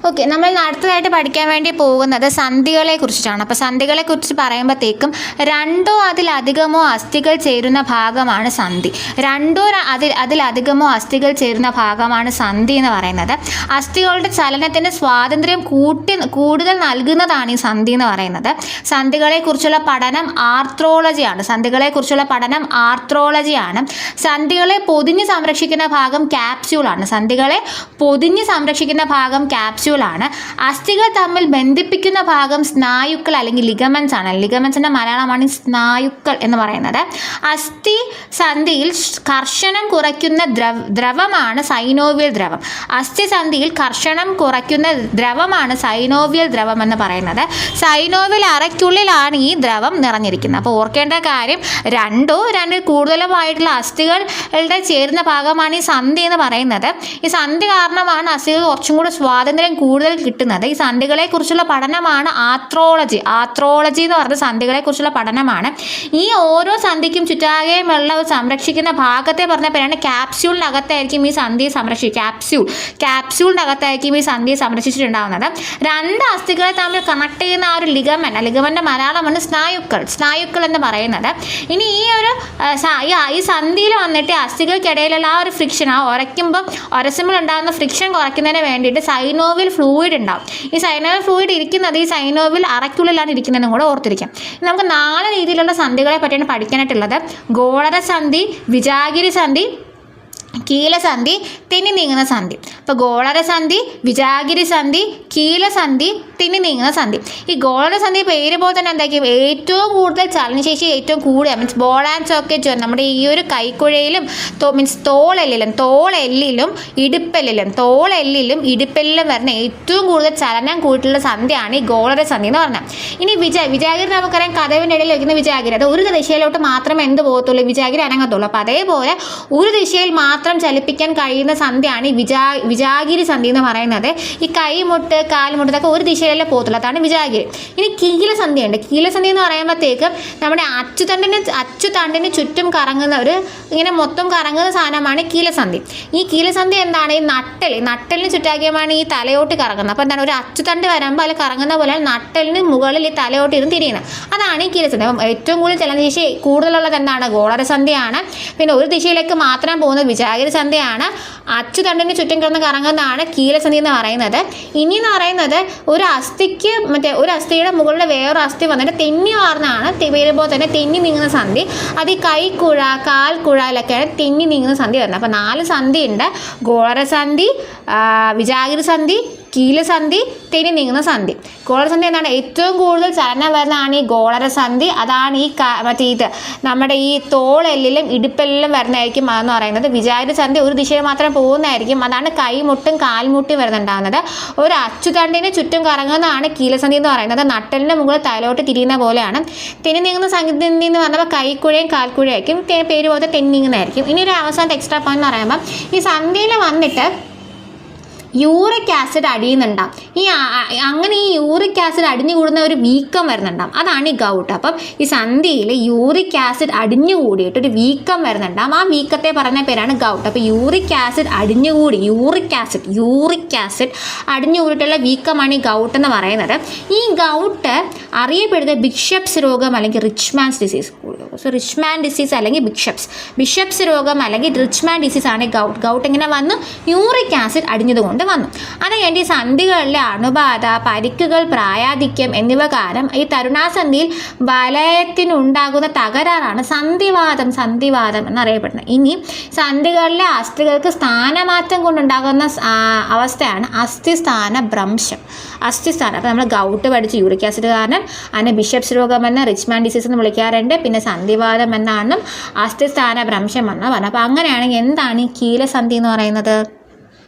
Okay, നമ്മൾ അടുത്തതായിട്ട് പഠിക്കാൻ വേണ്ടി പോകുന്നത് സന്ധികളെ കുറിച്ചിട്ടാണ്. അപ്പോൾ സന്ധികളെ കുറിച്ച് പറയുമ്പോഴത്തേക്കും രണ്ടോ അതിലധികമോ അസ്ഥികൾ ചേരുന്ന ഭാഗമാണ് സന്ധി. അതിലധികമോ അസ്ഥികൾ ചേരുന്ന ഭാഗമാണ് സന്ധി എന്ന് പറയുന്നത്. അസ്ഥികളുടെ ചലനത്തിന് സ്വാതന്ത്ര്യം കൂടുതൽ നൽകുന്നതാണ് ഈ സന്ധി എന്ന് പറയുന്നത്. സന്ധികളെക്കുറിച്ചുള്ള പഠനം ആർത്രോളജിയാണ്. സന്ധികളെ പൊതിഞ്ഞ് സംരക്ഷിക്കുന്ന ഭാഗം ക്യാപ്സ്യൂളാണ്. ആണ്. അസ്ഥികൾ തമ്മിൽ ബന്ധിപ്പിക്കുന്ന ഭാഗം സ്നായുക്കൾ അല്ലെങ്കിൽ ലിഗമെന്റ്സ് ആണ്. ലിഗമെന്റ്സിന്റെ മലയാളമാണ് സ്നായുക്കൾ എന്ന് പറയുന്നത്. അസ്ഥി സന്ധിയിൽ കർഷണം കുറയ്ക്കുന്ന ദ്രവമാണ് സൈനോവിയൽ ദ്രവം. അസ്ഥി സന്ധിയിൽ കർഷണം കുറയ്ക്കുന്ന ദ്രവമാണ് സൈനോവിയൽ ദ്രവം എന്ന് പറയുന്നത്. സൈനോവിയൽ അറയ്ക്കുള്ളിലാണ് ഈ ദ്രവം നിറഞ്ഞിരിക്കുന്നത്. അപ്പോൾ ഓർക്കേണ്ട കാര്യം രണ്ടിൽ കൂടുതലുമായിട്ടുള്ള അസ്ഥികളുടെ ചേരുന്ന ഭാഗമാണ് ഈ സന്ധി എന്ന് പറയുന്നത്. ഈ സന്ധി കാരണമാണ് അസ്ഥികൾ കുറച്ചും കൂടി സ്വാതന്ത്ര്യം കൂടുതൽ കിട്ടുന്നത്. ഈ സന്ധികളെ കുറിച്ചുള്ള പഠനമാണ് ആർത്രോളജി എന്ന് പറഞ്ഞ സന്ധികളെ കുറിച്ചുള്ള പഠനമാണ്. ഈ ഓരോ സന്ധിക്കും ചുറ്റാകെയുമുള്ള സംരക്ഷിക്കുന്ന ഭാഗത്തെ പറഞ്ഞ പേരാണ് ക്യാപ്സ്യൂളിനകത്തായിരിക്കും ഈ സന്ധിയെ ക്യാപ്സ്യൂളിനകത്തായിരിക്കും ഈ സന്ധിയെ സംരക്ഷിച്ചിട്ടുണ്ടാകുന്നത്. രണ്ട് അസ്ഥികളെ തമ്മിൽ കണക്ട് ചെയ്യുന്ന ആ ഒരു ലിഗമെന്റ് മലയാളമാണ് സ്നായുക്കൾ എന്ന് പറയുന്നത്. ഇനി ഈ സന്ധിയിൽ വന്നിട്ട് അസ്ഥികൾക്കിടയിലുള്ള ആ ഒരു ഫ്രിക്ഷൻ, ഉരസുമ്പോൾ ഉണ്ടാകുന്ന ഫ്രിക്ഷൻ കുറയ്ക്കുന്നതിന് വേണ്ടിയിട്ട് സൈനോവിയൽ ഫ്ലൂയിഡ് ഉണ്ടാവും. ഈ സൈനോവിയൽ ഫ്ലൂയിഡ് ഇരിക്കുന്നത് ഈ സൈനോവിയൽ അറയ്ക്കുള്ളിലാണ് ഇരിക്കുന്നതെന്നും കൂടെ ഓർത്തിരിക്കാം. നമുക്ക് 4 രീതിയിലുള്ള സന്ധികളെ പറ്റിയാണ് പഠിക്കാനായിട്ടുള്ളത്. ഗോളര സന്ധി, വിജാഗിരി സന്ധി, കീലസന്ധി, തെന്നി നീങ്ങുന്ന സന്ധി. അപ്പോൾ ഗോളരസന്ധി, വിജാഗിരി സന്ധി, കീലസന്ധി, തെന്നി നീങ്ങുന്ന സന്ധി. ഈ ഗോളരസന്ധി പേര് പോലെ തന്നെ എന്തായിരിക്കും, ഏറ്റവും കൂടുതൽ ചലനശേഷി ഏറ്റവും കൂടിയ ബോൾ ആൻഡ് സോക്കറ്റ് നമ്മുടെ ഈ ഒരു കൈക്കുഴയിലും തോളെല്ലിലും ഇടുപ്പെല്ലിലും വരുന്ന ഏറ്റവും കൂടുതൽ ചലനം കൂട്ടിയുള്ള സന്ധിയാണ് ഈ ഗോളരസന്ധി എന്ന് പറഞ്ഞാൽ. ഇനി വിജാഗിരി നമുക്കറിയാം, കതവിൻ്റെ ഇടയിൽ വയ്ക്കുന്ന വിജാഗിരി, അത് ഒരു ദിശയിലോട്ട് മാത്രമേ പോകത്തുള്ളൂ, വിജാഗിരി അനങ്ങത്തുള്ളൂ. അപ്പോൾ അതേപോലെ ഒരു ദിശയിൽ മാത്രം ചലിപ്പിക്കാൻ കഴിയുന്ന സന്ധിയാണ് ഈ വിജാഗിരി സന്ധി എന്ന് പറയുന്നത്. ഈ കൈമുട്ട്, കാൽമുട്ട് ഇതൊക്കെ ഒരു ദിശയിലല്ലേ പോകത്തുള്ളൂ, അതാണ് വിജാഗിരി. ഇനി കീലസന്ധി ഉണ്ട്. കീലസന്ധി എന്ന് പറയുമ്പോഴത്തേക്കും നമ്മുടെ അച്ചുതണ്ടിന് ചുറ്റും കറങ്ങുന്ന ഇങ്ങനെ മൊത്തം കറങ്ങുന്ന സാധനമാണ് കീലസന്ധി. ഈ കീലസന്ധി എന്താണ്, ഈ നട്ടലിന് ചുറ്റാക്കിയമാണ് ഈ തലയോട്ട് കറങ്ങുന്നത്. അപ്പോൾ എന്താണ്, ഒരു അച്ചുതണ്ട് വരുമ്പോൾ അതിൽ കറങ്ങുന്ന പോലെ നട്ടലിന് മുകളിൽ ഈ തലയോട്ട് ഇരുന്ന് തിരിയുന്നത്, അതാണ് ഈ കീലസന്ധി. അപ്പം ഏറ്റവും കൂടുതൽ ചലനശേഷി കൂടുതലുള്ളത് എന്താണ്, ഗോളരസന്ധിയാണ്. പിന്നെ ഒരു ദിശയിലേക്ക് മാത്രം പോകുന്നത് വിജാഗിരി സന്ധിയാണ്. അച്ചുതണ്ടിന് ചുറ്റും കിടന്ന് കറങ്ങുന്നതാണ് കീലസന്ധി എന്ന് പറയുന്നത്. ഇനി എന്ന് പറയുന്നത് ഒരു അസ്ഥിയുടെ മുകളിൽ വേറൊരു അസ്ഥി വന്നിട്ട് തെന്നി മാറുന്നതാണ് പേരുമ്പോൾ തന്നെ തെന്നി നീങ്ങുന്ന സന്ധി. അത് ഈ കൈക്കുഴ, കാൽക്കുഴയിലൊക്കെയാണ് തെന്നി നീങ്ങുന്ന സന്ധി വരുന്നത്. അപ്പോൾ 4 സന്ധി ഉണ്ട്: ഗോളരസന്ധി, വിജാഗിരി സന്ധി, കീലസന്ധി, തെന്നി നീങ്ങുന്ന സന്ധി. ഗോളരസന്ധി എന്താണ്, ഏറ്റവും കൂടുതൽ ചലനം വരുന്നതാണ് ഈ ഗോളരസന്ധി. അതാണ് ഈ നമ്മുടെ ഈ തോളെല്ലിലും ഇടുപ്പെല്ലിലും വരുന്നതായിരിക്കും അതെന്ന് പറയുന്നത്. വിജാഗിരി സന്ധി ഒരു ദിശയിൽ മാത്രം പോകുന്നതായിരിക്കും, അതാണ് കൈമുട്ടും കാൽമുട്ടും വരുന്നുണ്ടാകുന്നത്. ഒരു അച്ചുതണ്ടിന് ചുറ്റും കറങ്ങുന്നതാണ് കീലസന്ധി എന്ന് പറയുന്നത്. നട്ടലിൻ്റെ മുകളിൽ തലയോട്ട് തിരിയുന്ന പോലെയാണ്. തെന്നി നീങ്ങുന്ന സന്ധി എന്ന് പറഞ്ഞാൽ കൈക്കുഴയും കാൽക്കുഴയായിരിക്കും, പേര് പോലെ തെന്നി നീങ്ങുന്നതായിരിക്കും. ഇനി ഒരു അവസാനത്തെ എക്സ്ട്രാ പോയിന്റ് എന്ന് പറയുമ്പോൾ ഈ സന്ധിയിൽ വന്നിട്ട് യൂറിക് ആസിഡ് അടിയുന്നുണ്ടാവും. അങ്ങനെ ഈ യൂറിക് ആസിഡ് അടിഞ്ഞു കൂടുന്ന ഒരു വീക്കം വരുന്നുണ്ടാവും, അതാണ് ഈ ഗൗട്ട്. അപ്പം ഈ സന്ധിയിൽ യൂറിക് ആസിഡ് അടിഞ്ഞു കൂടിയിട്ട് ഒരു വീക്കം വരുന്നുണ്ടാവും, ആ വീക്കത്തെ പറയുന്ന പേരാണ് ഗൗട്ട്. അപ്പോൾ യൂറിക് ആസിഡ് അടിഞ്ഞു കൂടിയിട്ടുള്ള വീക്കമാണ് ഈ ഗൗട്ട് എന്ന് പറയുന്നത്. ഈ ഗൗട്ട് അറിയപ്പെടുന്നത് ബിഷപ്സ് രോഗം അല്ലെങ്കിൽ റിച്ച്മാൻസ് ഡിസീസ് അല്ലെങ്കിൽ ബിഷപ്സ് രോഗം അല്ലെങ്കിൽ റിച്ച്മാൻ ഡിസീസ് ആണ് ഗൗട്ട്. ഇങ്ങനെ വന്നു, യൂറിക് ആസിഡ് അടിഞ്ഞതുകൊണ്ട് വന്നു. അത് കഴിഞ്ഞ് ഈ സന്ധികളിലെ അണുബാധ, പരിക്കുകൾ, പ്രായാധിക്യം എന്നിവ കാരണം ഈ തരുണാസന്ധിയിൽ വലയത്തിനുണ്ടാകുന്ന തകരാറാണ് സന്ധിവാദം എന്നറിയപ്പെടുന്നത്. ഇനി സന്ധികളിലെ അസ്ഥികൾക്ക് സ്ഥാനമാറ്റം കൊണ്ടുണ്ടാകുന്ന അവസ്ഥയാണ് അസ്ഥിസ്ഥാനഭ്രംശം. അപ്പോൾ നമ്മൾ ഗൗട്ട് പഠിച്ച് യൂറിക് ആസിഡ് കാരണം അതിനെ ബിഷപ്സ് രോഗമെന്ന്, റിച്ച്മാൻ ഡിസീസ് എന്ന് വിളിക്കാറുണ്ട്. പിന്നെ സന്ധിവാദം എന്നാണെന്നും അസ്ഥിസ്ഥാനഭ്രംശം എന്ന് പറഞ്ഞു. അപ്പോൾ അങ്ങനെയാണെങ്കിൽ എന്താണ് ഈ കീലസന്ധി എന്ന് പറയുന്നത്?